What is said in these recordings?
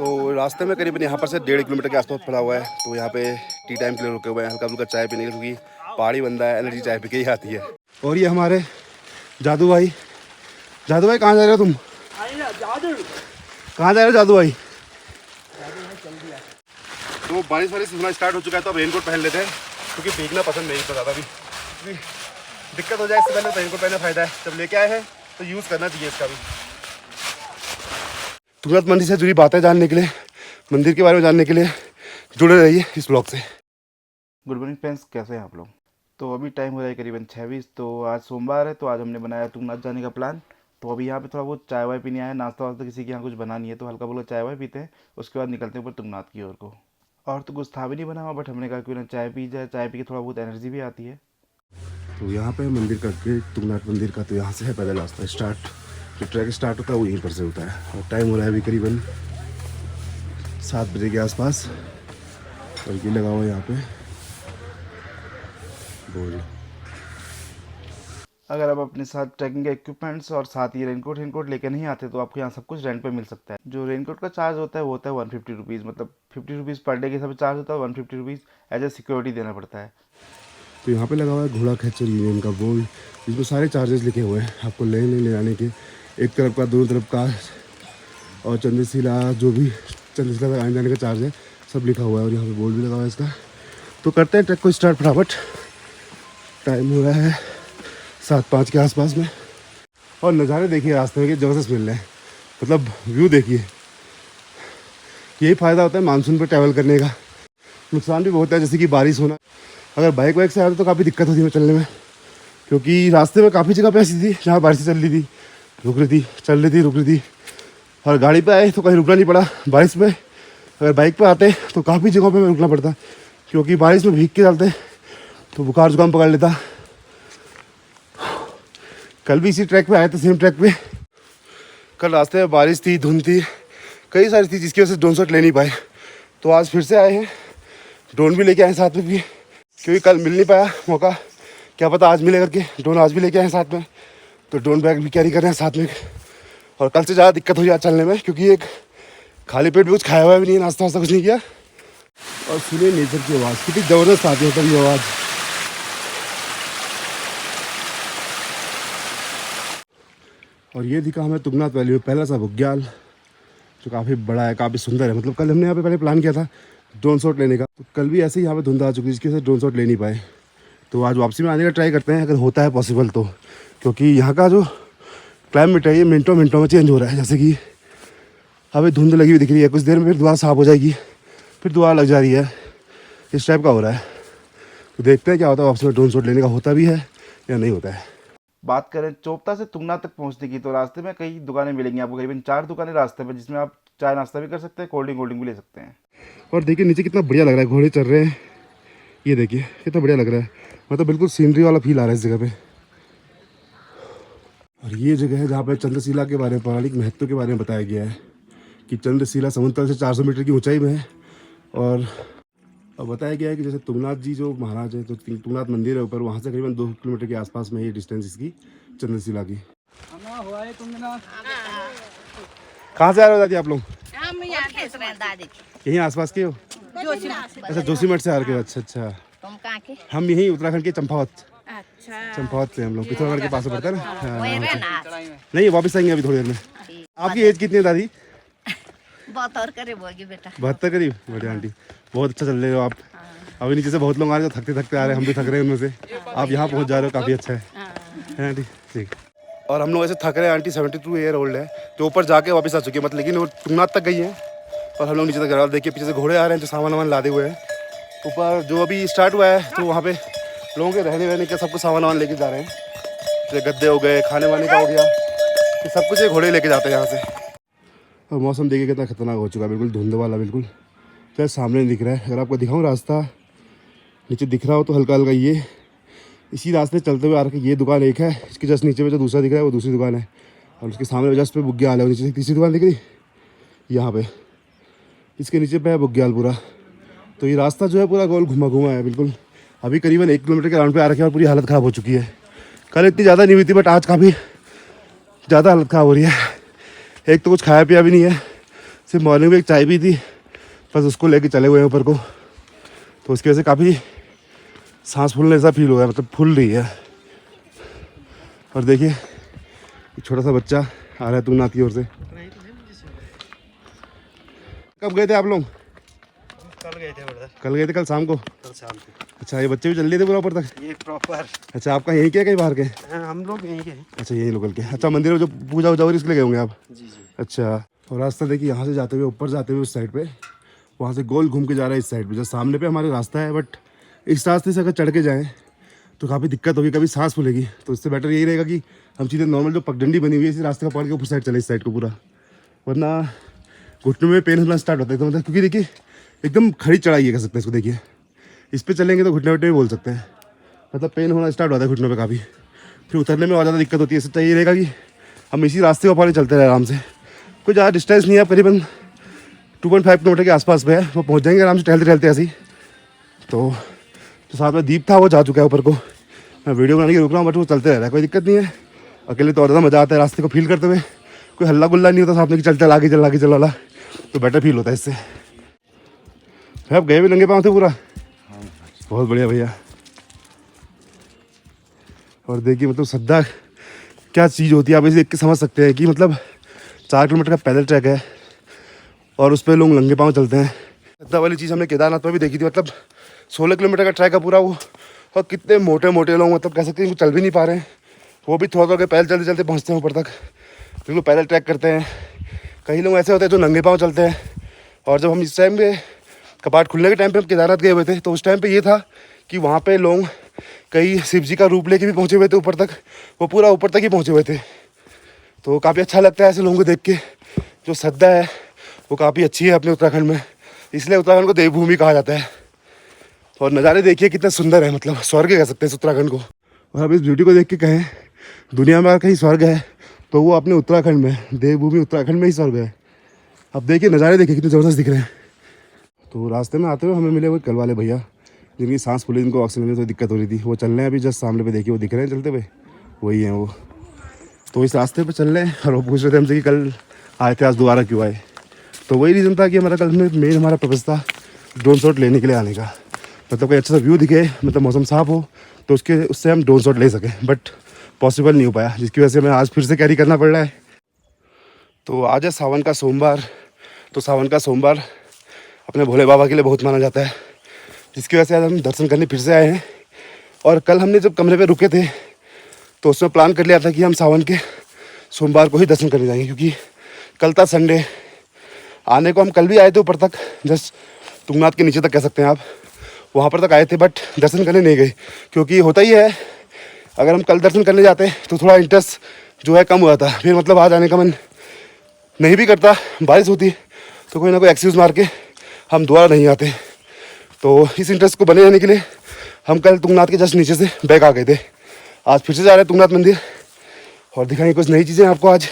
तो रास्ते में करीबन यहाँ पर से 1.5 किलोमीटर के आसपास पड़ा हुआ है। तो यहाँ पे टी टाइम के लिए रुके हुए हैं, हल्का फुल्का चाय पीने के, क्योंकि पहाड़ी बंदा है, एनर्जी चाय पी के ही आती है। और ये हमारे जादू भाई कहाँ जा रहे हो तुम? कहाँ जा रहे हो जादू भाई? तो बारिश होना स्टार्ट हो चुका है, तो अब रेनकोट पहन लेते हैं, क्योंकि भीगना पसंद नहीं ज़्यादा भी, दिक्कत हो जाए इससे पहले तो रेनकोट पहनना फ़ायदा है। जब लेके आए हैं तो यूज़ करना चाहिए इसका भी। तुरंत मंदिर से जुड़ी बातें जानने के लिए, मंदिर के बारे में जानने के लिए जुड़े रहिए इस ब्लॉग से। गुड मॉर्निंग फ्रेंड्स, कैसे हैं आप लोग? तो अभी टाइम हो रहा है करीबन 6:20। तो आज सोमवार है, तो आज हमने बनाया तुंगनाथ जाने का प्लान। तो अभी यहाँ पे थोड़ा बहुत चाय वाय पीने आया, नाश्ता वास्ता किसी के यहाँ कुछ बना नहीं है, तो हल्का फुल्का चाय वाय पीते हैं, उसके बाद निकलते हैं ऊपर तुंगनाथ की ओर को। और तो कुछ था भी नहीं बना हुआ, बट हमने कहा क्यों ना चाय पी जाए, चाय पी के थोड़ा बहुत एनर्जी भी आती है। तो यहाँ पे मंदिर का गेट, तुंगनाथ मंदिर का, तो यहाँ से है पैदल रास्ता स्टार्ट। जो ट्रैक स्टार्ट होता है वो यहीं पर से होता है। और टाइम हो रहा है अभी करीबन 7 बजे के आसपास। और ये लगा हुआ है यहाँ पे बोर्ड। अगर आप अपने साथ ट्रैकिंग के इक्विपमेंट्स और साथ ही रेनकोट लेके नहीं आते, तो आपको यहाँ सब कुछ रेंट पे मिल सकता है। जो रेनकोट का चार्ज होता है वो होता है 150 रुपीज़, मतलब 50 रुपीज़ पर डे के हिसाब से चार्ज होता है। 150 रुपीज़ एज ए सिक्योरिटी देना पड़ता है। तो यहाँ पे लगा हुआ है घोड़ा खच्चर यूनियन का बोर्ड, जिसमें सारे चार्जेस लिखे हुए हैं आपको लेने ले आने के, एक तरफ का, दोनों तरफ का, और चंद्रशिला जो भी चंद्रशिला तक आने जाने का चार्ज है सब लिखा हुआ है। और यहाँ पे बोर्ड भी लगा हुआ है इसका। तो करते हैं ट्रैक को स्टार्ट फटाफट। टाइम हो रहा है 7:05 के आसपास में। और नज़ारे देखिए रास्ते में कि ज़बरदस्त मिल रहे हैं, मतलब व्यू देखिए। यही फ़ायदा होता है मानसून पर ट्रैवल करने का। नुकसान भी बहुत है, जैसे कि बारिश होना। अगर बाइक वाइक से आते तो काफ़ी दिक्कत होती है चलने में, क्योंकि रास्ते में काफ़ी जगह पे ऐसी थी जहाँ बारिश चल रही थी, रुक रही थी, चल रही थी, रुक रही थी। और गाड़ी पे आए तो कहीं रुकना नहीं पड़ा बारिश में। अगर बाइक पे आते तो काफ़ी जगहों पे रुकना पड़ता, क्योंकि बारिश में भीग के चलते तो बुखार जुकाम पकड़ लेता। कल भी इसी ट्रैक पे आए थे, सेम ट्रैक पे। कल रास्ते में बारिश थी, धुंध थी, कई सारी थी, जिसकी वजह से ड्रोन शॉट ले नहीं पाए। तो आज फिर से आए हैं, ड्रोन भी लेके आए साथ में भी, क्योंकि कल मिल नहीं पाया मौका। क्या पता आज मिले करके, ड्रोन आज भी लेके आए साथ में। तो ड्रोन बैग भी कैरी कर रहे हैं साथ में। और कल से ज़्यादा दिक्कत हो जाए चलने में, क्योंकि एक खाली पेट भी कुछ खाया हुआ भी नहीं, नाश्ता वास्ता कुछ नहीं किया। और सुनिए नेचर की आवाज़ कितनी ज़बरदस्त आती है, तभी आवाज़। और ये दिखा हमें तुंगनाथ वैली में पहला सा बुग्याल, जो काफ़ी बड़ा है, काफ़ी सुंदर है। मतलब कल हमने यहाँ पे पहले प्लान किया था ड्रोन शॉट लेने का, तो कल भी ऐसे ही यहाँ पे धुंध आ चुकी, जिसकी वजह से ड्रोन शॉट ले नहीं पाए। तो आज वापसी में आने का ट्राई करते हैं, अगर होता है पॉसिबल तो, क्योंकि यहाँ का जो क्लाइमेट है ये मिनटों में चेंज हो रहा है। जैसे कि अभी धुंध लगी हुई दिख रही है, कुछ देर में फिर दोबारा साफ हो जाएगी, फिर दोबारा लग जा रही है, इस टाइप का हो रहा है। तो देखते हैं क्या होता है, वापसी में ड्रोन शॉट लेने का होता भी है या नहीं होता है। बात करें चोपता से तुंगनाथ तक पहुंचने की, तो रास्ते में कई दुकानें मिलेंगी आपको, करीबन 4 दुकानें रास्ते में, जिसमें आप चाय नाश्ता भी कर सकते हैं, कोल्ड ड्रिंक भी ले सकते हैं। और देखिए नीचे कितना बढ़िया लग रहा है, घोड़े चल रहे हैं, ये देखिए कितना बढ़िया लग रहा है। मतलब बिल्कुल सीनरी वाला फील आ रहा है इस जगह पे। और ये जगह है जहाँ पे चंद्रशिला के बारे में, पौराणिक महत्व के बारे में बताया गया है कि चंद्रशिला समुद्र तल से 400 मीटर की ऊंचाई में है। और बताया गया है कि जैसे तुंगनाथ जी जो महाराज है, तो तुंगनाथ मंदिर है ऊपर, वहाँ से करीबन 2 किलोमीटर के आसपास में ये डिस्टेंस इसकी चंद्रशिला की। कहाँ से आ रहे हो दादी आप लोग? हम यहाँ देख रहे हैं दादी। यहीं आसपास के हो? अच्छा, जोशीमठ से आ रहे हो। अच्छा अच्छा। तुम कहाँ के? हम यहीं उत्तराखंड के चंपावत। अच्छा, चंपावत से हम लोग, पिथौरागढ़ के पास में पड़ता है ना। वही हाँ, रहना। नहीं वापस आएंगे अभी थोड़ी देर में। आपकी एज कितनी है दादी? बहुत और करीब होगी बेटा। 72 करीब। बढ़िया आंटी, बहुत अच्छा चल रहे हो आप। अभी नीचे से बहुत लोग आ रहे हैं, थकते आ रहे हैं, हम भी थक रहे हैं उनमें से। आप यहाँ पहुँच जा रहे हो, काफ़ी अच्छा है आंटी। ठीक। और हम लोग ऐसे थक रहे हैं, आंटी 72 ईयर ओल्ड है, तो ऊपर जाके वापस आ चुकी है, मतलब, लेकिन वो तुंगनाथ तक गई है और हम लोग नीचे तक। देखिए पीछे से घोड़े आ रहे हैं जो सामान वामान लादे हुए हैं। ऊपर जो अभी स्टार्ट हुआ है, तो वहाँ पे लोगों के रहने वहने का सब कुछ सामान वामान लेके जा रहे हैं, जैसे गद्दे हो गए, खाने वाने का हो गया, ये सब कुछ ये घोड़े लेके जाते हैं यहाँ से। और मौसम देखिए कितना खतरनाक हो चुका है, बिल्कुल धुंध वाला, बिल्कुल चाहे सामने नहीं दिख रहा है। अगर आपको दिखाऊँ रास्ता नीचे दिख रहा हो तो हल्का हल्का, ये इसी रास्ते चलते हुए आ रखे। ये दुकान एक है, इसके जस्ट नीचे में जो दूसरा दिख रहा है वो दूसरी दुकान है, और उसके सामने जस्ट पे बुग्याल है। नीचे से तीसरी दुकान दिख रही यहाँ पे, इसके नीचे पे है बुग्याल पूरा। तो ये रास्ता जो है पूरा गोल घुमा है बिल्कुल। अभी करीबन 1 किलोमीटर के राउंड पे आ रखे हैं और पूरी हालत ख़राब हो चुकी है। कल इतनी ज़्यादा नहीं हुई थी, बट आज काफ़ी ज़्यादा हालत ख़राब हो रही है। एक तो कुछ खाया पिया भी नहीं है, सिर्फ मॉर्निंग में एक चाय भी थी, बस उसको लेके चले हुए हैं ऊपर को। तो उसकी वजह से काफ़ी सांस फूलने जैसा फील हो रहा है, मतलब फूल रही है। और देखिए एक छोटा सा बच्चा आ रहा है तुंगनाथ की ओर से। कब गए थे आप लोग? कल गए थे उधर। कल गए थे, कल शाम को? कल शाम को। अच्छा, ये बच्चे भी चल लिए थे पूरा ऊपर तक? ये प्रॉपर। अच्छा, आपका यहीं के कहीं बाहर के? हाँ, हम लोग यहीं के हैं। अच्छा, यही लोकल के। अच्छा, मंदिर में जो पूजा वूजा हो रही है इसके लिए गए होंगे आप? जी जी। अच्छा, और रास्ता देखिए यहाँ से जाते हुए ऊपर जाते हुए उस साइड पे, वहाँ से गोल घूम के जा रहा है इस साइड पे। जो सामने पे हमारे रास्ता है, बट इस रास्ते से अगर चढ़ के जाएँ तो काफ़ी दिक्कत होगी, कभी सांस फूलेगी। तो इससे बेटर यही रहेगा कि हम सीधे नॉर्मल जो पगडंडी बनी हुई है इसी रास्ते का पकड़ के ऊपर साइड चले, इस साइड को पूरा, वरना घुटनों में पेन होना स्टार्ट होता है। तो मतलब क्योंकि देखिए एकदम खड़ी चढ़ाई है, कह सकते हैं इसको। देखिए इस पर चलेंगे तो घुटने वुटने भी बोल सकते हैं, मतलब पेन होना स्टार्ट होता है घुटनों पे काफ़ी, फिर उतरने में और ज़्यादा दिक्कत होती है। इससे चाहिए रहेगा कि हम इसी रास्ते को पकड़ चलते रहे आराम से। कोई ज़्यादा डिस्टेंस नहीं है, करीबन 2.5 किलोमीटर के आसपास पे है, वो पहुँच जाएंगे आराम से टहलते टहलते ऐसे ही। तो जो साथ में दीप था वो जा चुका है ऊपर को, मैं वीडियो बनाने की रुक रहा हूँ, बट वो चलते रह रहा है, कोई दिक्कत नहीं है। अकेले तो और ज़्यादा मज़ा आता है रास्ते को फील करते हुए, कोई हल्ला गुल्ला नहीं होता साथ में कि चलते आगे चल आगे चल वाला, तो बेटर फील होता है इससे। भाई आप गए भी नंगे पाँव थे पूरा? बहुत बढ़िया भैया। और देखिए मतलब श्रद्धा क्या चीज़ होती है, आप इसे देख के समझ सकते हैं कि मतलब 4 किलोमीटर का पैदल ट्रैक है और उस पर लोग नंगे पाँव चलते हैं। श्रद्धा वाली चीज़ हमने केदारनाथ में भी देखी थी, मतलब 16 किलोमीटर का ट्रैक है पूरा वो, और कितने मोटे मोटे लोग, मतलब कह सकते हैं चल भी नहीं पा रहे हैं, वो भी थोड़ा थोड़ा पैदल चलते चलते पहुँचते हैं ऊपर तक, बिल्कुल पैदल ट्रैक करते हैं। कई लोग ऐसे होते हैं जो नंगे पाँव चलते हैं। और जब हम इस टाइम पे कपाट खुलने के टाइम पे हम केदारनाथ गए हुए थे, तो उस टाइम पे ये था कि वहाँ पे लोग कई शिव जी का रूप लेके भी पहुँचे हुए थे ऊपर तक, वो पूरा ऊपर तक ही पहुँचे हुए थे। तो काफ़ी अच्छा लगता है ऐसे लोगों को देख के। जो श्रद्धा है वो काफ़ी अच्छी है अपने उत्तराखंड में, इसलिए उत्तराखंड को देवभूमि कहा जाता है। और नज़ारे देखिए कितना सुंदर है, मतलब स्वर्ग कह सकते हैं इस उत्तराखंड को। और अब इस ब्यूटी को देख के कहें दुनिया में अगर कहीं स्वर्ग है तो वो अपने उत्तराखंड में, देवभूमि उत्तराखंड में ही स्वर्ग है। अब देखिए नज़ारे देखिए कितने ज़बरदस्त दिख रहे हैं। तो रास्ते में आते हुए हमें मिले वो कल वाले भैया, जिनकी सांस फूली, जिनको ऑक्सीजन में तो दिक्कत हो रही थी, वो चल रहे हैं अभी जस्ट सामने पे, देखिए वो दिख रहे हैं चलते हुए, वही हैं वो। तो इस रास्ते पे चल रहे हैं और वो पूछ रहे थे हमसे कि कल आए थे आज दोबारा क्यों आए। तो वही रीज़न था कि हमारा कल में मेन हमारा पर्पज़ था ड्रोन शॉट लेने के लिए आने का, मतलब कोई अच्छा सा व्यू दिखे, मतलब मौसम साफ हो तो उससे हम ड्रोन शॉट ले सकें, बट पॉसिबल नहीं हो पाया, जिसकी वजह से हमें आज फिर से कैरी करना पड़ रहा है। तो आज है सावन का सोमवार, तो सावन का सोमवार अपने भोले बाबा के लिए बहुत माना जाता है, जिसकी वजह से आज हम दर्शन करने फिर से आए हैं। और कल हमने जब कमरे पे रुके थे तो उसमें प्लान कर लिया था कि हम सावन के सोमवार को ही दर्शन करने जाएंगे, क्योंकि कल था संडे। आने को हम कल भी आए थे ऊपर तक, जस्ट तुंगनाथ के नीचे तक कह सकते हैं आप, वहाँ पर तक आए थे, बट दर्शन करने नहीं गए, क्योंकि होता ही है अगर हम कल दर्शन करने जाते तो थोड़ा इंटरेस्ट जो है कम हुआ था, फिर मतलब आज आने का मन नहीं भी करता, बारिश होती तो कोई ना कोई एक्सक्यूज़ मार के हम दोबारा नहीं आते। तो इस इंटरेस्ट को बने रहने के लिए हम कल तुंगनाथ के जस्ट नीचे से बैक आ गए थे। आज फिर से जा रहे हैं तुंगनाथ मंदिर और दिखाएंगे कुछ नई चीज़ें आपको आज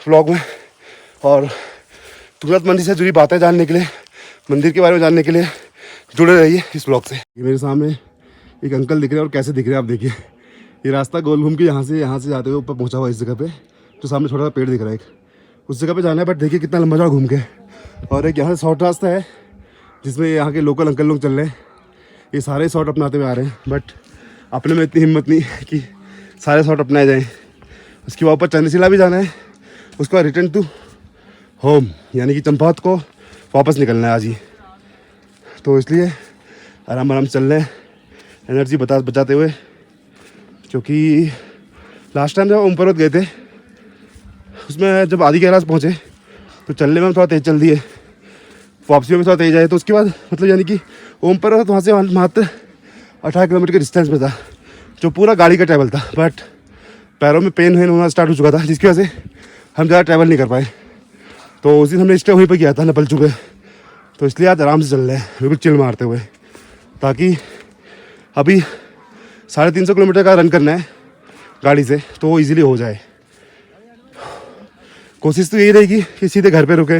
व्लॉग में। और तुंगनाथ मंदिर से जुड़ी बातें जानने के लिए, मंदिर के बारे में जानने के लिए जुड़े रहिए इस व्लॉग से। ये मेरे सामने एक अंकल दिख रहे हैं, और कैसे दिख रहे हैं आप देखिए। ये रास्ता गोल घूम के यहाँ से जाते हुए ऊपर पहुँचा हुआ इस जगह पे, जो सामने छोटा सा पेड़ दिख रहा है, एक उस जगह पे जाना है, बट देखिए कितना लंबा चौड़ा घूम के। और एक यहाँ से शॉर्ट रास्ता है जिसमें यहाँ के लोकल अंकल लोग चल रहे हैं, ये सारे शॉर्ट अपनाते हुए आ रहे हैं, बट अपने में इतनी हिम्मत नहीं कि सारे शॉर्ट अपनाए जाएँ। उसके बाद ऊपर चंद्रशिला भी जाना है, उसके बाद रिटर्न टू होम यानी कि चंपावत को वापस निकलना है आज ही। तो इसलिए आराम आराम चल रहे हैं, एनर्जी बचाते हुए, क्योंकि लास्ट टाइम जब ओम पर्वत गए थे उसमें जब आदि कैलाश पहुँचे तो चलने में हम थोड़ा तेज़ चल दिए, वापसी में थोड़ा तेज़ आए, तो उसके बाद मतलब यानी कि ओम पर्वत वहाँ से मात्र 18 किलोमीटर के डिस्टेंस पे था, जो पूरा गाड़ी का ट्रैवल था, बट पैरों में पेन होना स्टार्ट हो चुका था, जिसकी वजह से हम ज़्यादा ट्रैवल नहीं कर पाए। तो उस दिन हमने स्टे वहीं पर किया था नपल चुके, तो इसलिए आज आराम से चल रहे हैं बिल्कुल चिल मारते हुए, ताकि अभी 350 किलोमीटर का रन करना है गाड़ी से, तो वो ईजिली हो जाए। कोशिश तो यही रहेगी कि सीधे घर पे रुके,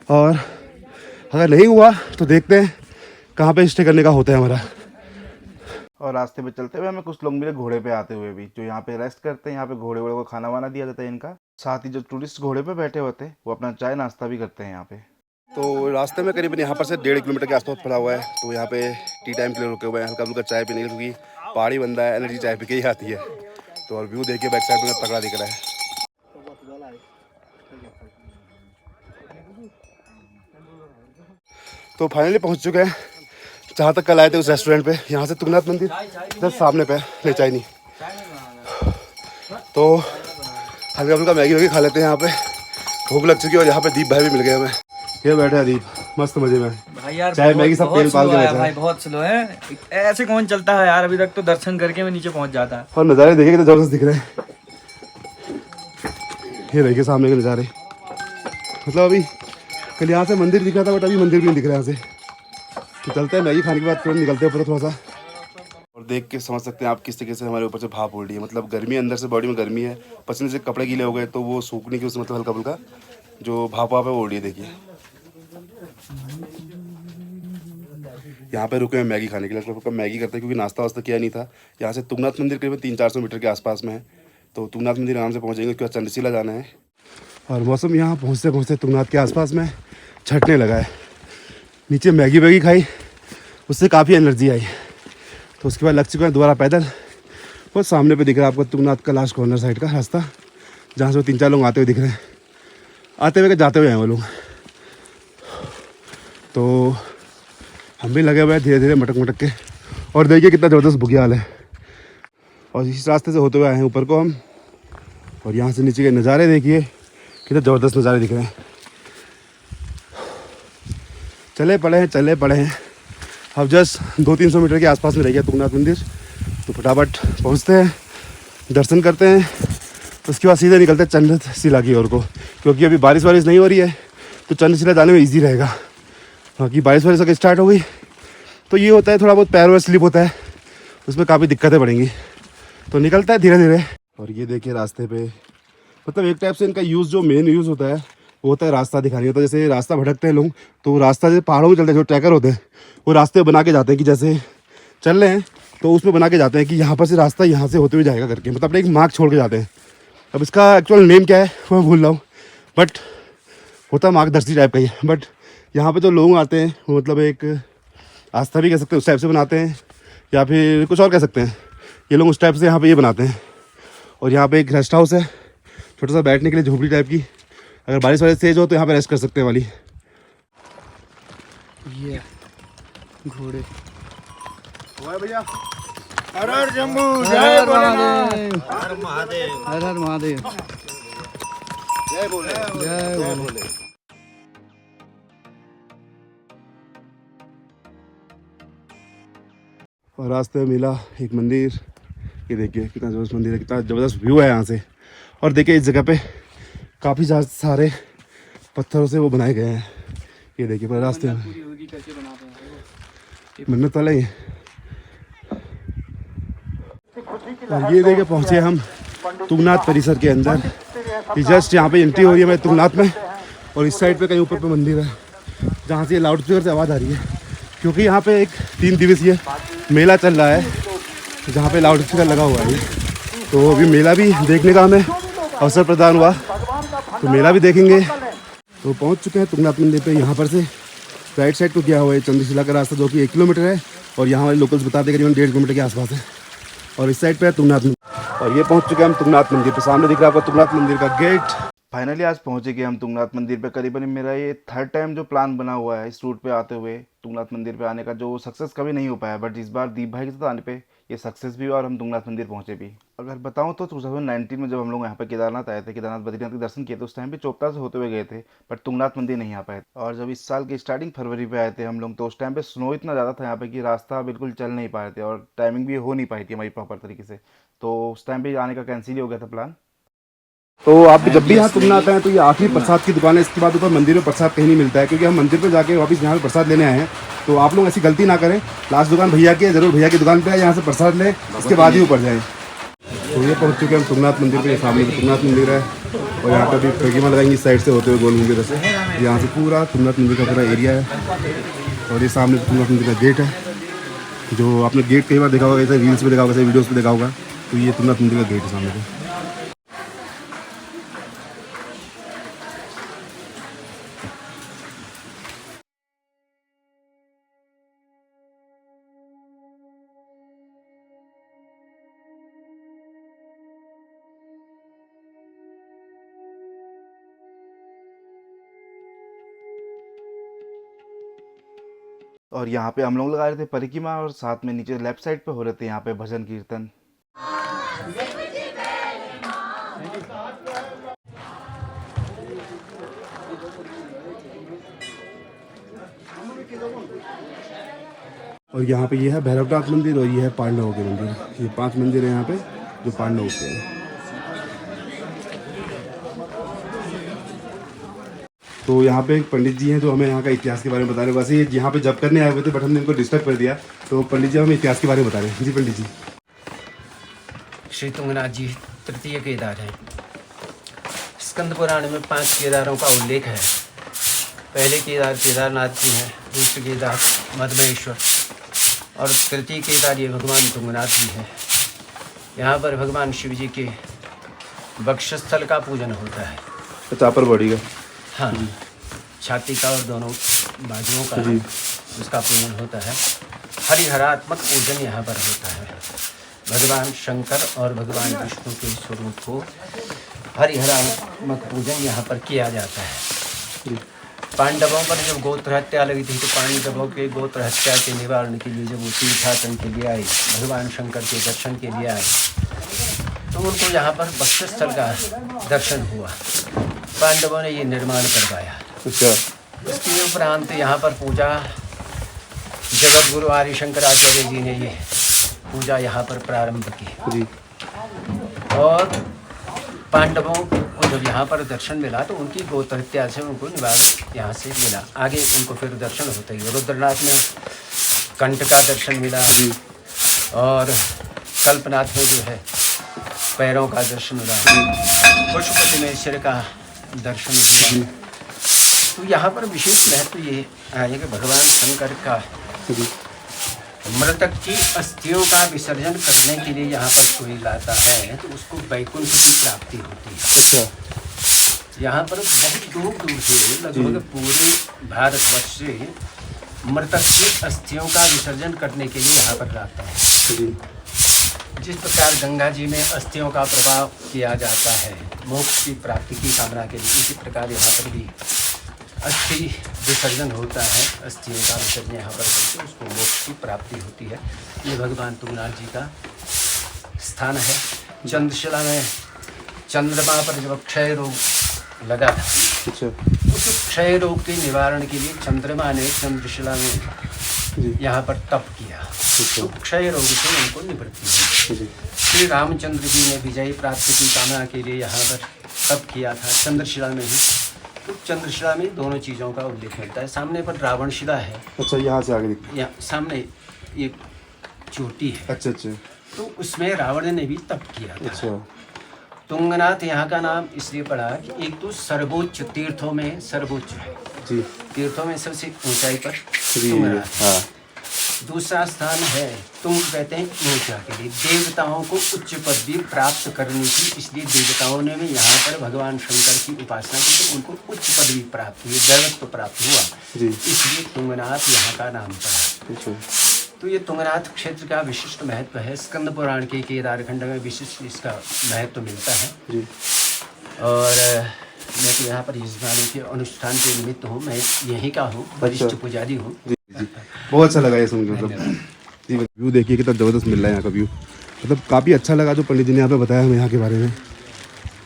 और अगर नहीं हुआ तो देखते हैं कहाँ पे स्टे करने का होता है हमारा। और रास्ते पे चलते हुए हमें कुछ लोग मिले घोड़े पे आते हुए भी, जो यहाँ पे रेस्ट करते हैं। यहाँ पे घोड़े वोड़े को खाना वाना दिया जाता है इनका। साथ ही जो टूरिस्ट घोड़े पे बैठे होते हैं वो अपना चाय नाश्ता भी करते हैं यहाँ पे। तो रास्ते में करीबन यहाँ पर से 1.5 किलोमीटर के आसपास पड़ा हुआ है। तो यहाँ पे टी टाइम के लिए रुके हुए हैं, हल्का फुल्का चाय पीने के लिए, क्योंकि पहाड़ी बंदा है, एनर्जी चाय पी के ही आती है। तो और व्यू देखिए बैक साइड में तगड़ा दिख रहा है। तो फाइनली पहुँच चुके हैं जहाँ तक कल आए थे, उस रेस्टोरेंट पे। यहाँ से तुंगनाथ मंदिर जस्ट सामने पे ले चाय नहीं। तो हल्का फुल्का मैगी वैगी खा लेते हैं। यहाँ पे भूख लग चुकी है और यहाँ पे दीप भाई भी मिल गए हमें। ये बैठे हैं दीप, मस्त मजे में भाई यार चाय मैगी सब तेल पाल के बैठा भाई है। बहुत स्लो है, ऐसे कौन चलता है यार। अभी तक तो दर्शन करके मैं नीचे पहुंच जाता है। और नज़ारे देखिए कितने जबरदस्त दिख रहे हैं। ये देखिए सामने के नज़ारे, मतलब अभी कल यहाँ से मंदिर दिख रहा था बट अभी मंदिर भी नहीं दिख रहा है यहाँ से। तो चलते हैं, मैगी खाने के बाद तुरंत निकलते हैं ऊपर थोड़ा सा। और देख के समझ सकते हैं आप किस तरीके से हमारे ऊपर से भाप उड़ रही है। मतलब गर्मी अंदर से, बॉडी में गर्मी है, पसीने से कपड़े गीले हो गए तो वो सूखने की उसमें मतलब हल्का फुल्का जो भाप वाप है वो उड़ रही है। देखिए यहाँ पे रुके हैं मैगी खाने के लिए। हल्का मैगी करते हैं क्योंकि नाश्ता वास्ता किया नहीं था। यहाँ से तुंगनाथ मंदिर करीबन 300-400 मीटर के आसपास में है। तो तुंगनाथ मंदिर आराम से पहुँचेंगे, उसके बाद चंद्रशिला जाना है। और मौसम यहाँ पहुँचते पहुँचते तुंगनाथ के आसपास में छटने लगा है। नीचे मैगी वैगी खाई, उससे काफ़ी एनर्जी आई। तो उसके बाद लग चुका है दोबारा पैदल। वो सामने पे दिख रहा है आपको तुंगनाथ का लास्ट कॉर्नर साइड का रास्ता, जहाँ से 3-4 लोग आते हुए दिख रहे हैं। आते हुए जाते हुए हैं वो लोग। तो हम भी लगे हुए हैं धीरे धीरे मटक मटक के। और देखिए कितना ज़बरदस्त बुग्याल है। और इस रास्ते से होते हुए आए हैं ऊपर को हम। और यहाँ से नीचे के नज़ारे देखिए कितने ज़बरदस्त नज़ारे दिख रहे हैं। चले पड़े हैं। अब जस्ट 200-300 मीटर के आसपास में रह गया तुंगनाथ मंदिर। तो फटाफट पहुँचते हैं, दर्शन करते हैं, उसके बाद सीधे निकलते हैं चंद्रशिला की ओर को। क्योंकि अभी बारिश नहीं हो रही है तो चंद्रशिला जाने में ईजी रहेगा। बाकी बारिश अगर स्टार्ट हो गई तो ये होता है थोड़ा बहुत पैर में स्लिप होता है, उसमें काफ़ी दिक्कतें पड़ेंगी। तो निकलता है धीरे धीरे। और ये देखिए रास्ते पे मतलब एक टाइप से इनका यूज़ जो मेन यूज़ होता है वो होता है रास्ता दिखाने होता है। जैसे रास्ता भटकते हैं लोग तो रास्ता जैसे पहाड़ों में चलते हैं, जो ट्रैकर होते हैं वो रास्ते बना के जाते हैं कि जैसे चल रहे हैं तो उसमें बना के जाते हैं कि यहाँ पर से रास्ता यहाँ से होते हुए जाएगा करके, मतलब अपने एक मार्क छोड़ के जाते हैं। अब इसका एक्चुअल नेम क्या है वो मैं भूल रहा हूँ, बट होता है मार्गदर्शी टाइप का ही है। बट यहाँ पे जो लोग आते हैं वो मतलब एक आस्था भी कह सकते हैं, उस टाइप से बनाते हैं, या फिर कुछ और कह सकते हैं। ये लोग उस टाइप से यहाँ पे ये बनाते हैं। और यहाँ पे एक रेस्ट हाउस है छोटा सा बैठने के लिए, झोपड़ी टाइप की। अगर बारिश तेज हो तो यहाँ पे रेस्ट कर सकते हैं वाली। ये घोड़े भैया हर हर जम्मू, जय भोलेनाथ, हर हर महादेव, जय बोले, जय बोले। और रास्ते में मिला एक मंदिर। ये देखिए कितना ज़बरदस्त मंदिर है, कितना ज़बरदस्त व्यू है यहाँ से। और देखिए इस जगह पे काफ़ी सारे पत्थरों से वो बनाए गए हैं। ये देखिए पर रास्ते में मन्नत वाला ही है। और ये देखिए पहुँचे हम तुंगनाथ परिसर के अंदर। ये जस्ट यहाँ पे एंट्री हो रही है हमारे तुंगनाथ में। और इस साइड पे कहीं ऊपर पे मंदिर है जहाँ से लाउड स्पीकर से आवाज़ आ रही है, क्योंकि यहाँ पे एक 3 दिवसीय मेला चल रहा है जहाँ पे लाउड स्पीकर लगा हुआ है। तो अभी मेला भी देखने का हमें अवसर प्रदान हुआ, तो मेला भी देखेंगे। तो पहुँच चुके हैं तुंगनाथ मंदिर पे। यहाँ पर से राइट साइड को किया हुआ है चंद्रशिला का रास्ता, जो कि 1 किलोमीटर है। और यहाँ वाले लोकल्स बताते हैं करीबन 1.5 किलोमीटर के आसपास है। और इस साइड पे है तुंगनाथ मंदिर। और ये पहुँच चुके हैं हम तुंगनाथ मंदिर पे। सामने दिख रहा है आपको तुंगनाथ मंदिर का गेट। फाइनली आज पहुंचे गए हम तुंगनाथ मंदिर पे। करीबन मेरा ये 3rd टाइम जो प्लान बना हुआ है इस रूट पे आते हुए तुंगनाथ मंदिर पे आने का, जो सक्सेस कभी नहीं हो पाया। बट इस बार दीप भाई के साथ आने पे ये सक्सेस भी हुआ और हम तुंगनाथ मंदिर पहुंचे भी। अगर बताऊं तो 2019 में जब हम लोग यहाँ पे केदारनाथ आए थे, केदारनाथ बद्रीनाथ के दर्शन किए थे, उस टाइम पे चोपता से होते हुए गए थे, बट तुंगनाथ मंदिर नहीं आ पाए। और जब इस साल की स्टार्टिंग फरवरी पे आए थे हम लोग, तो उस टाइम पे स्नो इतना ज़्यादा था यहाँ पे कि रास्ता बिल्कुल चल नहीं पा रहे थे और टाइमिंग भी हो नहीं पाई थी हमारी प्रॉपर तरीके से। तो उस टाइम पे आने का कैंसिल ही हो गया था प्लान। तो आप जब भी यहाँ तुंगनाथ आए तो ये आखिरी प्रसाद की दुकान है। इसके बाद ऊपर मंदिर में प्रसाद कहीं नहीं मिलता है, क्योंकि हम मंदिर पे जाके वापस यहाँ पे प्रसाद लेने आए हैं। तो आप लोग ऐसी गलती ना करें, लास्ट दुकान भैया की है, जरूर भैया की दुकान पे है, यहाँ से प्रसाद लें, इसके बाद ही ऊपर जाएँ। तो ये पहुँच चुके हैं हम तुंगनाथ मंदिर पे। सामने तुंगनाथ मंदिर है और यहाँ पर भी प्रतिमा लगाएंगे इस साइड से होते हुए गोल घूम के से। यहाँ से पूरा तुंगनाथ मंदिर का पूरा एरिया है। और ये सामने तुंगनाथ मंदिर का गेट है, जो आपने गेट कई बार देखा होगा, ऐसे रील्स पे देखा होगा, ऐसे वीडियोज़ पे देखा होगा। तो ये तुंगनाथ मंदिर का गेट है सामने पे। और यहाँ पे हम लोग लगा रहे थे परिक्रमा और साथ में नीचे लेफ्ट साइड पे हो रहे थे यहाँ पे भजन कीर्तन। और यहाँ पे ये है भैरवनाथ मंदिर और ये है पांडवों के मंदिर। ये 5 मंदिर है यहाँ पे जो पांडवों के हैं। तो यहाँ पे एक पंडित जी हैं जो हमें यहाँ का इतिहास के बारे में बता रहे हैं। वैसे ये यहाँ पे जब करने आए हुए थे बट हमने इनको डिस्टर्ब कर दिया, तो पंडित जी हमें इतिहास के बारे में बता रहे हैं। जी पंडित जी। श्री तुंगनाथ जी तृतीय केदार हैं। स्कंद पुराण में 5 केदारों का उल्लेख है। पहले केदार केदारनाथ जी हैं, दूसरे केदार मधमेश्वर और तृतीय केदार ये भगवान तुंगनाथ जी हैं। यहाँ पर भगवान शिव जी के वक्षस्थल का पूजन होता है। चापर बॉडी का। हाँ, छाती का और दोनों बाजुओं का उसका पूजन होता है। हरिहरात्मक पूजन यहाँ पर होता है। भगवान शंकर और भगवान विष्णु के स्वरूप को हरिहरात्मक पूजन यहाँ पर किया जाता है। पांडवों पर जब गोत्र हत्या लगी थी तो पांडवों के गोत्र हत्या के निवारण के लिए जब वो तीर्थाटन के लिए आए, भगवान शंकर के दर्शन के लिए आए, तो उनको यहाँ पर वक्षस्थल का दर्शन हुआ। पांडवों ने ये निर्माण करवाया। अच्छा। उसके उपरांत यहाँ पर पूजा जगत गुरु आर्य शंकराचार्य जी ने ये पूजा यहाँ पर प्रारंभ की। जी। और पांडवों को जब यहाँ पर दर्शन मिला तो उनकी गोत्र हत्या से उनको निवारण यहाँ से मिला। आगे उनको फिर दर्शन होता ही। रुद्रनाथ में कंठ का दर्शन मिला और कल्पनाथ में जो है पैरों का दर्शन मिला, पशुपति में सिर का दर्शन हुआ। तो यहाँ पर विशेष महत्व ये है कि भगवान शंकर का मृतक की अस्थियों का विसर्जन करने के लिए यहाँ पर कोई लाता है तो उसको वैकुंठ की प्राप्ति होती है। अच्छा। यहाँ पर बहुत दूर दूर से लगभग पूरे भारतवर्ष से मृतक की अस्थियों का विसर्जन करने के लिए यहाँ पर लाता है। जिस प्रकार गंगा जी में अस्थियों का प्रवाह किया जाता है मोक्ष की प्राप्ति की कामना के लिए, इसी प्रकार यहाँ पर भी अस्थि विसर्जन होता है। अस्थियों का विसर्जन यहाँ पर करके उसको मोक्ष की प्राप्ति होती है। ये भगवान तुंगनाथ जी का स्थान है। चंद्रशिला में चंद्रमा पर जब क्षय रोग लगा था, अच्छा, उस क्षय रोग के निवारण के लिए चंद्रमा ने चंद्रशिला में यहाँ पर तप किया, तो क्षय रोग से उनको निवृत्ति हुई। श्री रामचंद्र जी ने विजय प्राप्ति की कामना के लिए यहाँ पर तप किया था चंद्रशिला में ही। तो चंद्रशिला में दोनों चीज़ों का उल्लेख मिलता है। सामने पर रावण शिला है। अच्छा, यहाँ से आगे दिखती है। यहाँ सामने एक चोटी है। अच्छा अच्छा। तो उसमें रावण ने भी तप किया था। अच्छा। तुंगनाथ यहाँ का नाम इसलिए पड़ा कि एक तो सर्वोच्च तीर्थों में सर्वोच्च है। जी। तीर्थों में सबसे ऊंचाई पर जी। तुंगनाथ। हाँ। दूसरा स्थान है तुंग, कहते हैं ऊंचा के लिए। देवताओं को उच्च पदवी प्राप्त करनी थी, इसलिए देवताओं ने भी यहाँ पर भगवान शंकर की उपासना की तो उनको उच्च पदवी प्राप्त हुई, दैवत्व प्राप्त हुआ। जी। इसलिए तुंगनाथ यहाँ का नाम पड़ा। अच्छा। तो ये तुंगनाथ क्षेत्र का विशिष्ट महत्व है। स्कंद पुराण के केदारखंड में विशिष्ट इसका महत्व मिलता है। जी। और मैं तो यहाँ पर यजमानों के अनुष्ठान के निमित्त हूँ। मैं यहीं का हूँ, वरिष्ठ पुजारी हूँ। जी जी, बहुत अच्छा लगा ये सुन के। मतलब जी, व्यू देखिए कितना ज़बरदस्त मिल रहा है यहाँ का व्यू। मतलब काफ़ी अच्छा लगा जो पंडित जी ने यहाँ पे बताया हमें यहाँ के बारे में।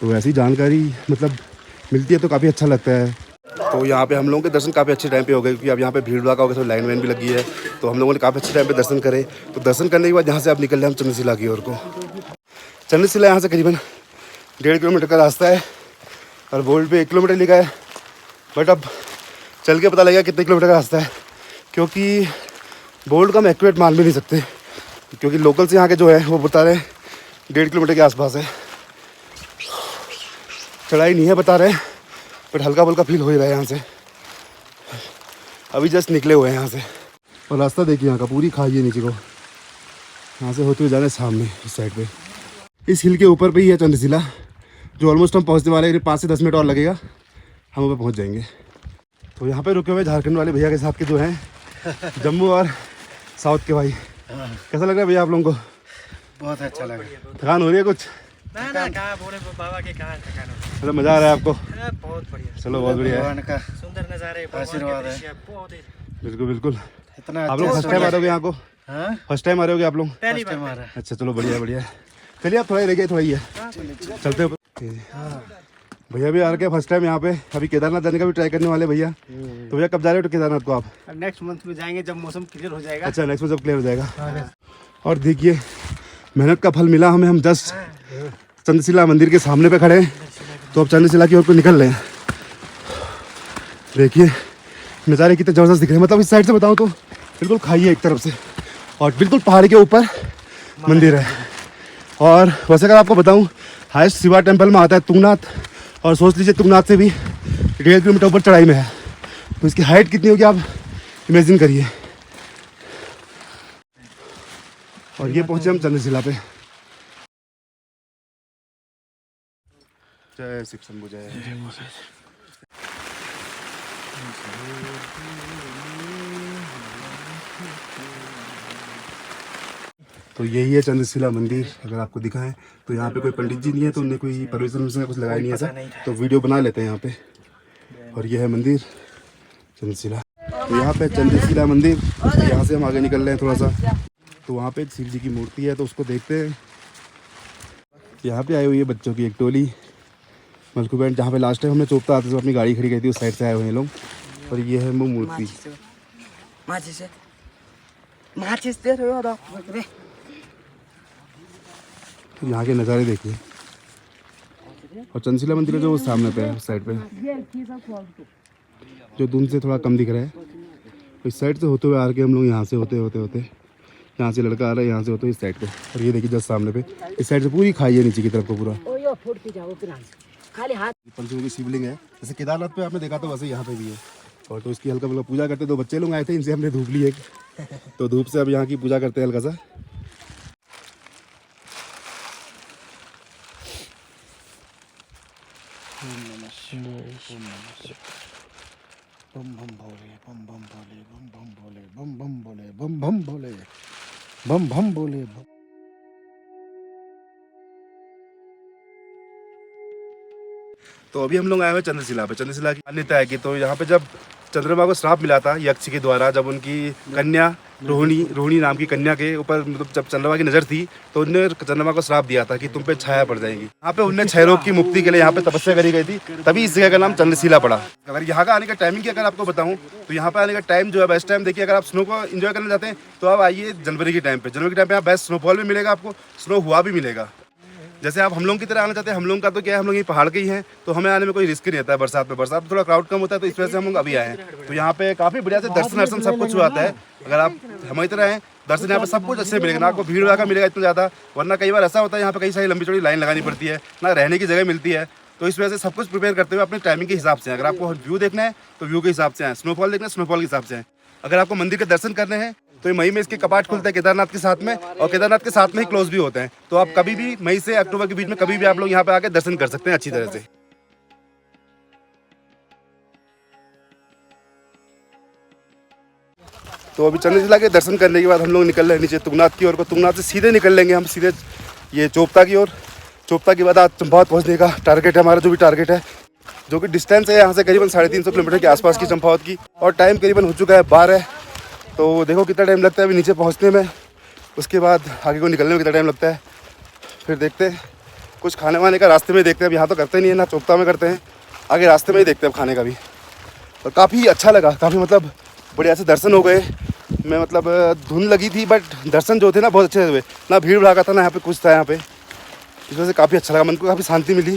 तो ऐसी जानकारी मतलब मिलती है तो काफ़ी अच्छा लगता है। तो यहाँ पे हम लोगों के दर्शन काफ़ी अच्छे टाइम पे हो गए, क्योंकि अब यहाँ पे भीड़ भाड़ का हो गया, लाइन वाइन भी लगी है। तो हम लोगों ने काफ़ी अच्छे टाइम पे दर्शन करे। तो दर्शन करने के बाद यहाँ से आप निकल रहे हम चंद्रशिला की ओर को। चंद्रशिला यहाँ से करीबन 1.5 किलोमीटर का रास्ता है और बोर्ड पे 1 किलोमीटर लिखा है, बट अब चल के पता लगेगा कितने किलोमीटर का रास्ता है, क्योंकि बोर्ड का हम एक्यूरेट मान भी नहीं सकते, क्योंकि लोकल से यहाँ के जो है वो बता रहे हैं 1.5 किलोमीटर के आसपास है। चढ़ाई नहीं है बता रहे हैं, बट हल्का फुल्का फील हो ही रहा है यहाँ से। अभी जस्ट निकले हुए हैं यहाँ से। और रास्ता देखिए यहाँ का, पूरी खाई है नीचे को, यहाँ से होते हुए जाना है सामने इस साइड पे। इस हिल के ऊपर पे ही है चंद्रशिला, जो ऑलमोस्ट हम पहुँचने वाले हैं। 5 से 10 मिनट और लगेगा, हम ऊपर पहुँच जाएंगे। तो यहाँ पे रुके हुए झारखंड वाले भैया के साथ के जो हैं जम्मू और साउथ के भाई। कैसा लग रहा है भैया आप लोगों को? बहुत अच्छा लगा। थकान हो रही है कुछ? ना कहाँ बोले बाबा के कहाँ थकान हो। मतलब मज़ा आ रहा है आपको? बहुत बढ़िया। चलो बहुत बढ़िया है। भगवान का सुंदर नज़ारे, आशीर्वाद है। बहुत ही बिल्कुल बिल्कुल। इतना आप लोग फर्स्ट टाइम आ रहे हो यहाँ को? हाँ? फर्स्ट टाइम आ रहे हो आप लोग? पहली बार। अच्छा चलो बढ़िया बढ़िया। चलिए आप थोड़ा ही रह गए, थोड़ा ही है, चलते हो। भैया भी आ रखे फर्स्ट टाइम यहाँ पे, अभी केदारनाथ जाने का भी ट्राई करने वाले भैया। तो भैया कब जा रहे हो केदारनाथ को आप? नेक्स्ट मंथ में जाएंगे जब मौसम क्लियर हो जाएगा। अच्छा नेक्स्ट में जब क्लियर हो जाएगा। और देखिए मेहनत का फल मिला हमें, हम जस्ट चंद्रशिला मंदिर के सामने पे खड़े हैं। तो अब चंद्रशिला की ओर को निकल रहे हैं। देखिए नज़ारे कितने ज़बरदस्त दिख रहे हैं। मतलब इस साइड से बताऊँ तो बिल्कुल खाई है एक तरफ से, और बिल्कुल पहाड़ के ऊपर मंदिर है। और वैसे अगर आपको बताऊँ हाईएस्ट शिवा टेम्पल में आता है तुंगनाथ, और सोच लीजिए तुंगनाथ से भी 1.5 किलोमीटर ऊपर चढ़ाई में है। तो इसकी हाइट कितनी होगी आप इमेजिन करिए। और ये पहुंचे हम चंद्रशिला पे। जय शिव शंभु जय। तो यही है चंद्रशिला मंदिर। अगर आपको दिखा है तो यहाँ पे कोई पंडित जी नहीं है, तो उन्हें कोई परमिशन कुछ लगाया नहीं है ऐसा, तो वीडियो बना लेते हैं यहाँ पे। और ये है मंदिर चंद्रशिला। तो यहाँ पे चंद्रशिला मंदिर, यहाँ से हम आगे निकल रहे हैं थोड़ा सा। तो वहाँ पे एक शिव जी की मूर्ति है, तो उसको देखते हैं। यहाँ पे आई हुई है बच्चों की एक टोली, मलकू बैंड, जहाँ पे लास्ट टाइम हमने चोपता आते थे अपनी गाड़ी खड़ी गई थी, उस साइड से आए हुए हैं लोग। और ये है वो मूर्ति। तो यहाँ के नज़ारे देखिए। और चंद्रशिला मंदिर है जो उस सामने पे है, उस साइड पे, जो दूर से थोड़ा कम दिख रहा है। तो इस साइड से होते हुए आ के हम लोग यहाँ से होते यहाँ से लड़का आ रहा है, यहाँ से होते हुए इस साइड पे। और ये देखिए जस्ट सामने पे इस साइड से पूरी खाई है नीचे की तरफ को पूरा। पंचमुखी शिवलिंग है, जैसे केदारनाथ पे आपने देखा था वैसे यहाँ पे भी है। और तो इसकी हल्का फुल्का पूजा करते, 2 बच्चे लोग आए थे, इनसे हमने धूप ली एक, तो धूप से अब यहाँ की पूजा करते हैं हल्का सा। बम बम भोले बम बम भोले बम बम भोले बम बम भोले बम बम भोले बम बम भोले। तो अभी हम लोग आए हुए चंद्रशिला पे। चंद्रशिला की मान्यता है कि तो यहाँ पे जब चंद्रमा को श्राप मिला था यक्ष के द्वारा, जब उनकी कन्या रोहिणी नाम की कन्या के ऊपर मतलब जब चंद्रमा की नज़र थी, तो उन्होंने चंद्रमा को श्राप दिया था कि तुम पे छाया पड़ जाएगी। यहाँ पे उनने क्षय रोग की मुक्ति के लिए यहाँ पे तपस्या करी गई थी, तभी इस जगह का नाम चंद्रशिला पड़ा। अगर यहाँ का आने का टाइमिंग की अगर आपको बताऊँ तो यहाँ पे आने का टाइम जो है बेस्ट टाइम देखिए, अगर आप स्नो को एंजॉय करना चाहते हैं तो आप आइए जनवरी के टाइम पे। जनवरी के टाइम पे आप बेस्ट स्नोफॉल भी मिलेगा, आपको स्नो हुआ भी मिलेगा। जैसे आप हम लोग की तरह आना चाहते हैं, हम लोग का तो क्या है, हम लोग ये पहाड़ के ही हैं, तो हमें आने में कोई रिस्क नहीं रहता है। बरसात में थोड़ा क्राउड कम होता है, तो इस वजह से हम लोग अभी आए हैं। तो यहाँ पे काफ़ी बढ़िया से दर्शन सब कुछ आता है। अगर आप हमारी तरह हैं, दर्शन यहाँ पे सब कुछ अच्छे मिलेगा ना, आपको भीड़ भाड़ मिलेगा इतना ज़्यादा। वरना कई बार ऐसा होता है यहाँ पे कई सारी लंबी चौड़ी लाइन लगानी पड़ती है, ना रहने की जगह मिलती है। तो इस वजह से सब कुछ प्रिपेयर करते हुए अपने टाइमिंग के हिसाब से, अगर आपको व्यू देखना है तो व्यू के हिसाब से आए, स्नोफॉल देखना है स्नोफॉल के हिसाब से आए। अगर आपको मंदिर के दर्शन करने हैं तो मई में इसके कपाट खुलते हैं केदारनाथ के साथ में, और केदारनाथ के साथ में ही क्लोज भी होते हैं। तो आप कभी भी मई से अक्टूबर के बीच में कभी भी आप लोग यहाँ पे आके दर्शन कर सकते हैं अच्छी तरह से। तो अभी चंद्रशिला के दर्शन करने के बाद हम लोग निकल रहे हैं नीचे तुंगनाथ की ओर को। तुंगनाथ से सीधे निकल लेंगे हम सीधे ये चोपता की ओर। चोपता के बाद आज चंपावत पहुँचने का टारगेट है हमारा, जो भी टारगेट है, जो कि डिस्टेंस है यहाँ से करीबन 350 किलोमीटर के आसपास की चंपावत की। और टाइम करीबन हो चुका है 12। तो देखो कितना टाइम लगता है अभी नीचे पहुंचने में, उसके बाद आगे को निकलने में कितना टाइम लगता है, फिर देखते हैं। कुछ खाने वाने का रास्ते में देखते हैं। अब यहाँ तो करते नहीं है ना, चोपता में करते हैं, आगे रास्ते में ही देखते हैं खाने का भी। और काफ़ी अच्छा लगा, काफ़ी मतलब बढ़िया से दर्शन हो गए। मैं मतलब धुंध लगी थी, बट दर्शन जो थे ना बहुत अच्छे हुए, ना भीड़ भागा था ना यहाँ पे कुछ था यहाँ पे। इस वजह से काफ़ी अच्छा लगा, मन को काफ़ी शांति मिली।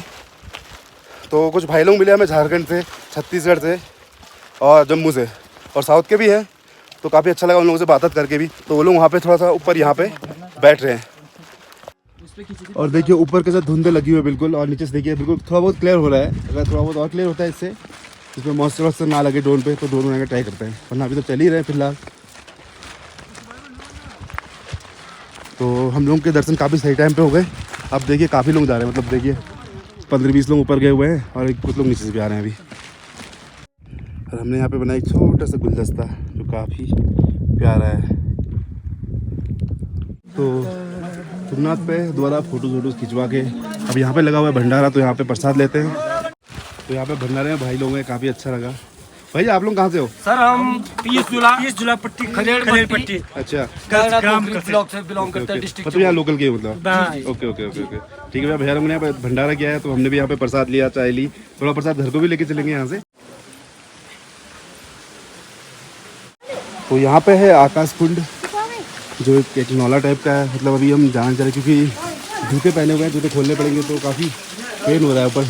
तो कुछ भाई लोग मिले हमें झारखंड से, छत्तीसगढ़ से और जम्मू से, और साउथ के भी हैं। तो काफ़ी अच्छा लगा उन लोगों से बात करके भी। तो वो लोग वहाँ पे थोड़ा सा ऊपर यहाँ पे बैठ रहे हैं। और देखिए ऊपर के साथ धुंधे लगी हुई है बिल्कुल, और नीचे से देखिए बिल्कुल थोड़ा बहुत क्लियर हो रहा है। अगर थोड़ा बहुत और क्लियर होता है इससे, इसमें मॉइस्चर वॉइस्चर ना लगे ड्रोन पे, तो ड्रोन बनाने का ट्राई करते हैं, वरना अभी तो चल ही रहे हैं फिलहाल। तो हम लोग के दर्शन काफ़ी सही टाइम पे हो गए। अब देखिए काफ़ी लोग जा रहे हैं, मतलब देखिए 15-20 लोग ऊपर गए हुए हैं, और कुछ लोग नीचे से भी आ रहे हैं अभी। और हमने यहाँ पे बनाया एक छोटा सा गुलदस्ता जो काफ़ी प्यारा है। तो तुंगनाथ पे दोबारा फ़ोटोज़ खिंचवा के अब यहाँ पे लगा हुआ है भंडारा, तो यहाँ पे प्रसाद लेते हैं। तो यहाँ पे भंडारे में भाई लोग हैं, काफ़ी अच्छा लगा। भाई आप लोग कहाँ से हो? सर हम 30 जुलाई पट्टी खलेड़ पट्टी अच्छा, ग्राम ब्लॉक से बिलोंग करते हैं डिस्ट्रिक्ट। मतलब यहाँ लोकल के हो मतलब? हाँ। ओके ओके ओके ओके, ठीक है भैया। भैया लोगों ने यहाँ पे भंडारा किया है तो हमने भी यहाँ पे प्रसाद लिया, चाय ली, थोड़ा प्रसाद घर को भी लेके चलेंगे यहाँ से। तो यहाँ पे है आकाश कुंड, जो एक नौला टाइप का है। मतलब अभी हम जाना चाह रहे क्योंकि जूते पहने हुए हैं, जूते खोलने पड़ेंगे तो काफ़ी पेन हो रहा है ऊपर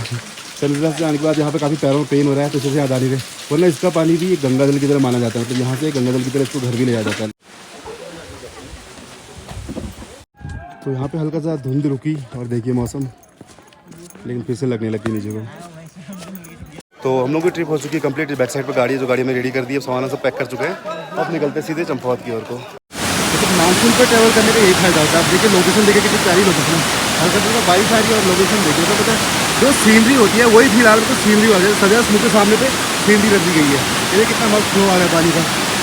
सनराइज से आने के बाद। यहाँ पे काफ़ी पैरों में पेन हो रहा है तो इसे याद आ नहीं रहे, वरना इसका पानी भी गंगा जल की तरह माना जाता है। मतलब यहाँ से गंगा जल की तरह इसको घर भी ले जाया जाता है। तो यहाँ पे हल्का सा धुंध रुकी और देखिए मौसम, लेकिन फिर से लगने लगी नीचे को। तो हम लोग की ट्रिप हो चुकी है कंप्लीट। बैक साइड पर गाड़ी है, जो गाड़ी में रेडी कर दी है, सामान सब पैक कर चुके हैं। अब निकलते सीधे चंपावत की ओर को। तो मानसून पर ट्रैवल करने का यही फायदा होता है। आप देखिए लोकेशन देखे कितनी प्यारी लोकेशन है, हल्का फुल्का बारिश आ रही है और लोकेशन देखिए तो पता है जो सीनरी होती है वही फिलहाल तो सीनरी हो जाए। सजा मुँह के सामने पे सीनरी रख दी गई है। ये कितना मस्त फ्लो आ रहा है पानी का।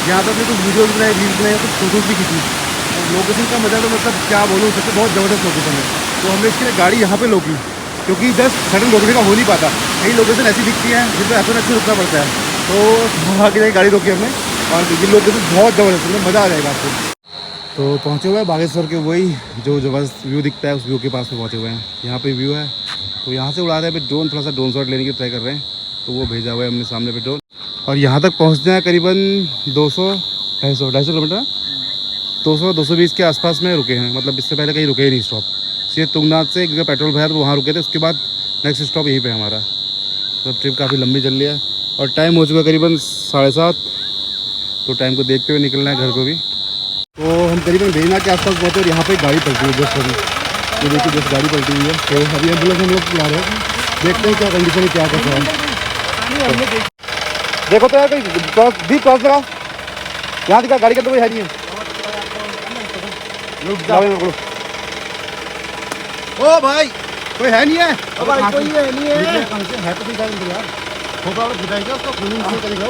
यहाँ पर कुछ वीडियो बनाए, रील्स बनाए, कुछ फोटोज भी खींची। लोकेशन का मजा तो मतलब क्या बोलूँ, सबसे बहुत ज़बरदस्त लोकेशन है। तो हमने इसके लिए गाड़ी यहाँ पे रोकी क्योंकि जस्ट सडन रोकने का हो नहीं पाता। कई लोकेशन ऐसी दिखती है जिसमें अचानक से रुकना पड़ता है, तो आगे जाके गाड़ी रोकी हमने। और ये लोकेशन बहुत ज़बरदस्त है, मज़ा आ जाएगा आपको। तो पहुँचे हुए हैं बागेश्वर के वही जो ज़बरदस्त व्यू दिखता है, उस व्यू के पास में पहुँचे हुए हैं। यहाँ पे व्यू है तो यहाँ से उड़ा रहे हैं। ड्रोन, थोड़ा सा ड्रोन शॉट लेने की ट्राई कर रहे हैं, तो वो भेजा हुआ है हमने सामने पे ड्रोन। और यहाँ तक पहुँचना है करीबन 200-250 किलोमीटर, 200-220 के आसपास में रुके हैं। मतलब इससे पहले कहीं रुके ही नहीं स्टॉप। सीधे तुंगनाथ से एक जगह पेट्रोल भरा तो वहाँ रुके थे, उसके बाद नेक्स्ट स्टॉप यहीं पे हमारा। तो ट्रिप काफ़ी लंबी चल रही है और टाइम हो चुका है करीबन 7:30। तो टाइम को देखते हुए निकलना है घर को भी। तो हम करीबन बेजना के आसपास पहुँचे और यहाँ पे गाड़ी पलटी हुई जस्ट अभी। ये देखिए जस्ट गाड़ी पलटी हुई है। तो अभी एम्बुलेंस हम लोग बुला रहे हैं, देखते हैं क्या कंडीशन है, क्या कैसा है। देखो तो यार कहीं क्रॉस लगा, यहाँ दिखा गाड़ी का तो कोई है नहीं है। ओ भाई कोई है नहीं है, ओ भाई कोई है नहीं है तो कोई यार फोटो बताएगा उसको खून करेगा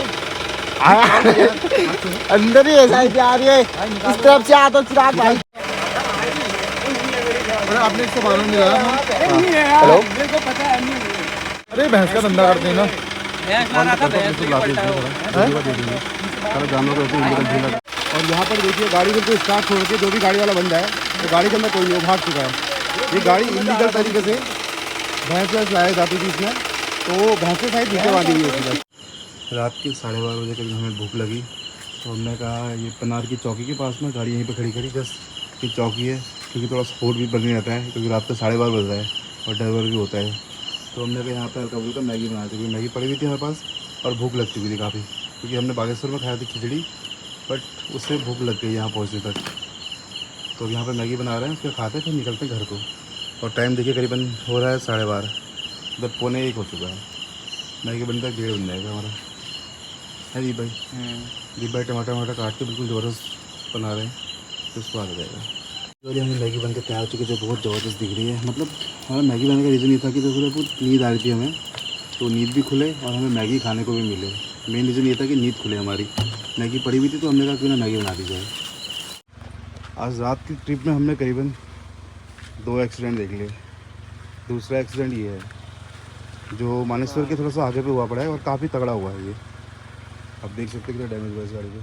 अंदर ही ऐसा ही आ रही है, इस तरफ से आ तो चिराग भाई। आपने इसको मालूम नहीं रहा। हेलो, अरे भैंस का धंधा करते हैं ना। और यहाँ पर देखिए गाड़ी बिल्कुल स्टार्ट छोड़ के, जो भी गाड़ी वाला बंदा है तो गाड़ी के अंदर कोई नहीं, भाग चुका है। ये गाड़ी इलीगल तरीके से भैंस लाया जाती थी इसमें, तो भैंसें शायद नीचे बांधी हुई होती। रात के 12:30 बजे करीब हमें भूख लगी तो हमने कहा ये पनार की चौकी के पास में गाड़ी यहीं पे खड़ी करी। जस्ट ये चौकी है क्योंकि थोड़ा स्पोर्ट भी बनने जाता है, क्योंकि रात के 12:30 बज रहा है और ड्राइवर भी होता है। तो हमने कहा यहाँ पर हल्का फुल्का मैगी बना चुकी, मैगी पड़ी हुई थी हमारे पास और भूख लग चुकी थी काफ़ी, क्योंकि हमने बागेश्वर में खाया थी खिचड़ी, बट उससे भूख लग गई यहाँ पहुँचने तक। तो यहाँ पर मैगी बना रहे हैं, फिर खाते फिर निकलते घर को। और टाइम देखिए करीबन हो रहा है 12:30, मतलब 12:45 हो चुका है। मैगी बनने तक 1:30 बन जाएगा हमारा। है दीप भाई? दीप भाई टमाटर काट के बिल्कुल ज़बरदस्त बना रहे हैं, तो उसको आ जाएगा। तो हमें मैगी बन के तैयार हो चुकी है, जो बहुत ज़बरदस्त दिख रही है। मतलब हमारा मैगी बनाने का रीज़न ये था कि तो बहुत नींद आ रही थी हमें, तो नींद भी खुले और हमें मैगी खाने को भी मिले। मेन रीज़न ये था कि नींद खुले हमारी। मैगी पड़ी हुई थी तो हमने कहा क्यों ना मैगी बना दी जाए। आज रात की ट्रिप में हमने करीबन 2 एक्सीडेंट देख लिए। दूसरा एक्सीडेंट ये है जो मानेश्वर के थोड़ा सा आगे पे हुआ पड़ा है और काफ़ी तगड़ा हुआ है ये। अब देख सकते हैं कितना डैमेज हुआ इस गाड़ी पे।